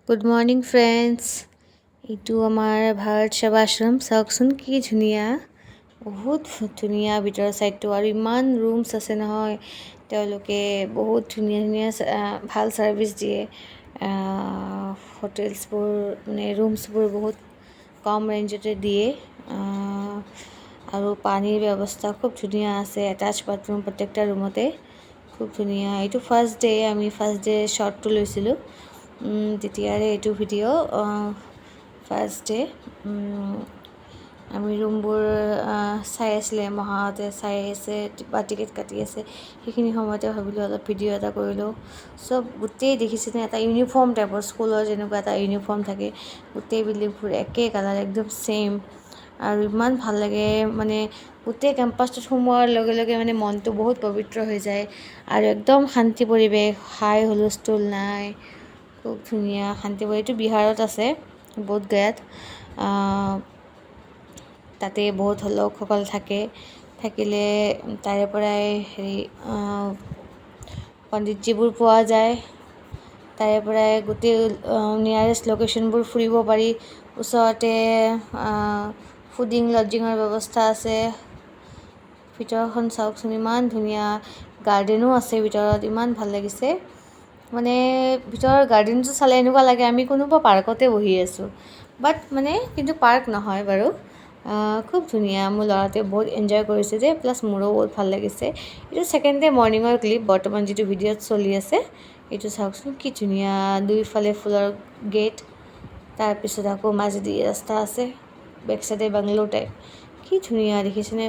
Good morning friends. এইটো আমাৰ ভাৰত সেৱাশ্ৰম। চাওকচোন কি ধুনীয়া, বহুত ধুনীয়া ভিতৰৰ ছাইডটো, আৰু ইমান ৰুমছ আছে নহয়। তেওঁলোকে বহুত ধুনীয়া ধুনীয়া ভাল ছাৰ্ভিচ দিয়ে। হোটেলছবোৰ মানে ৰুমছবোৰ বহুত কম ৰেঞ্জতে দিয়ে, আৰু পানীৰ ব্যৱস্থা খুব ধুনীয়া আছে। এটাচ বাথৰুম প্ৰত্যেকটা ৰুমতে, খুব ধুনীয়া। এইটো ফাৰ্ষ্ট ডে, আমি ফাৰ্ষ্ট ডে শ্বটটো লৈছিলোঁ। তেতিয়াৰে এইটো ভিডিঅ' ফাৰ্ষ্ট ডে। আমি ৰুমবোৰ চাই আছিলে, মহাহঁতে চাই আছে বা টিকেট কাটি আছে। সেইখিনি সময়তে ভাবিলোঁ অলপ ভিডিঅ' এটা কৰিলোঁ। চব গোটেই দেখিছেনে, এটা ইউনিফৰ্ম টাইপৰ, স্কুলৰ যেনেকুৱা এটা ইউনিফৰ্ম থাকে, গোটেই বিল্ডিংবোৰ একে কালাৰ, একদম ছেইম। আৰু ইমান ভাল লাগে, মানে গোটেই কেম্পাছটোত সোমোৱাৰ লগে লগে মানে মনটো বহুত পবিত্ৰ হৈ যায়। আৰু একদম শান্তি পৰিৱেশ, হাই হুলস্থুল নাই, খুব ধুনীয়া শান্তি। এইটো বিহাৰত আছে, বোধগয়াত। তাতে বহুত লোকসকল থাকিলে তাৰে পৰাই পণ্ডিতজিবোৰ পোৱা যায়। তাৰে পৰাই গোটেই নিয়াৰেষ্ট লোকেশ্যনবোৰ ফুৰিব পাৰি। ওচৰতে ফুডিং লজিঙৰ ব্যৱস্থা আছে। ভিতৰখন চাওকচোন, ইমান ধুনীয়া। গাৰ্ডেনো আছে ভিতৰত, ইমান ভাল লাগিছে। মানে ভিতৰৰ গাৰ্ডেনটো চালে এনেকুৱা লাগে আমি কোনোবা পাৰ্কতে বহি আছোঁ, বাট কিন্তু পাৰ্ক নহয় বাৰু। খুব ধুনীয়া। মোৰ ল'ৰাটোৱে বহুত এনজয় কৰিছে যে, প্লাছ মোৰো বহুত ভাল লাগিছে। এইটো ছেকেণ্ড ডে মৰ্ণিঙৰ ক্লিপ, বৰ্তমান যিটো ভিডিঅ'ত চলি আছে। এইটো চাওকচোন কি ধুনীয়া, দুইফালে ফুলৰ গেট, তাৰপিছত আকৌ মাজেদি ৰাস্তা আছে, বেক চাইডে বাংলো টাইপ। কি ধুনীয়া দেখিছেনে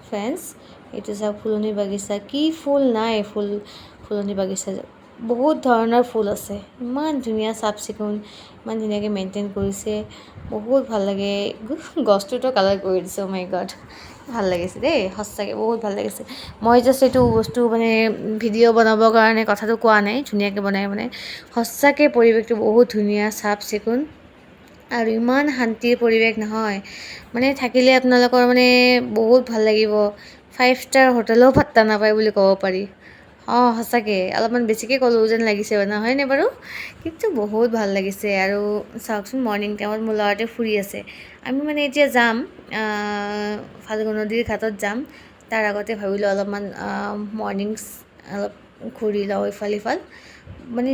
ফ্ৰেণ্ডছ? এইটো চাওক, ফুলনি বাগিচা। কি ফুল নাই, ফুলনি বাগিচা বহুত ধৰণৰ ফুল আছে। ইমান ধুনীয়া, চাফ চিকুণ, ইমান ধুনীয়াকৈ মেইনটেইন কৰিছে, বহুত ভাল লাগে। গছটোতো কালাৰ কৰি দিছে, অ' মাই গড, ভাল লাগিছে দেই, সঁচাকৈ বহুত ভাল লাগিছে। মই জাষ্ট এইটো বস্তু ভিডিঅ' বনাবৰ কাৰণে কথাটো কোৱা নাই, ধুনীয়াকৈ বনাই সঁচাকৈ পৰিৱেশটো বহুত ধুনীয়া, চাফ চিকুণ, আৰু ইমান শান্তিৰ পৰিৱেশ নহয়। থাকিলে আপোনালোকৰ বহুত ভাল লাগিব। 5 ষ্টাৰ হোটেলো পাত্তা নাপায় বুলি ক'ব পাৰি। সঁচাকৈ অলপমান বেছিকৈ ক'লোঁ যেন লাগিছে, নহয়নে বাৰু? কিন্তু বহুত ভাল লাগিছে। আৰু চাওকচোন, মৰ্ণিং টাইমত মোৰ ল'ৰাটোৱে ফুৰি আছে। আমি এতিয়া যাম, ফাল্গু নদীৰ ঘাটত যাম। তাৰ আগতে ভাবিলোঁ অলপমান মৰ্ণিংছ অলপ ঘূৰি লওঁ ইফাল সিফাল।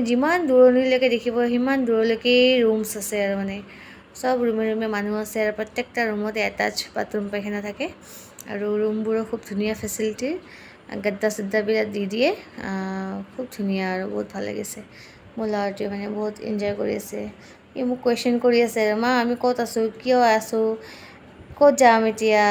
যিমান দূৰণিলৈকে দেখিব, সিমান দূৰলৈকেই ৰুমছ আছে, আৰু চব ৰুমে ৰুমে মানুহ আছে, আৰু প্ৰত্যেকটা ৰুমতে এটাচ বাথৰুম পাইখানা থাকে। আৰু ৰুমবোৰো খুব ধুনীয়া ফেচিলিটিৰ, গাদ্দা চাদ্দাবিলাক দি দিয়ে। খুব ধুনীয়া, আৰু বহুত ভাল লাগিছে। মোৰ ল'ৰাটোৱে বহুত এনজয় কৰি আছে। মোক কুৱেশ্যন কৰি আছে, মা আমি ক'ত আছোঁ, কিয় আছোঁ, ক'ত যাম এতিয়া।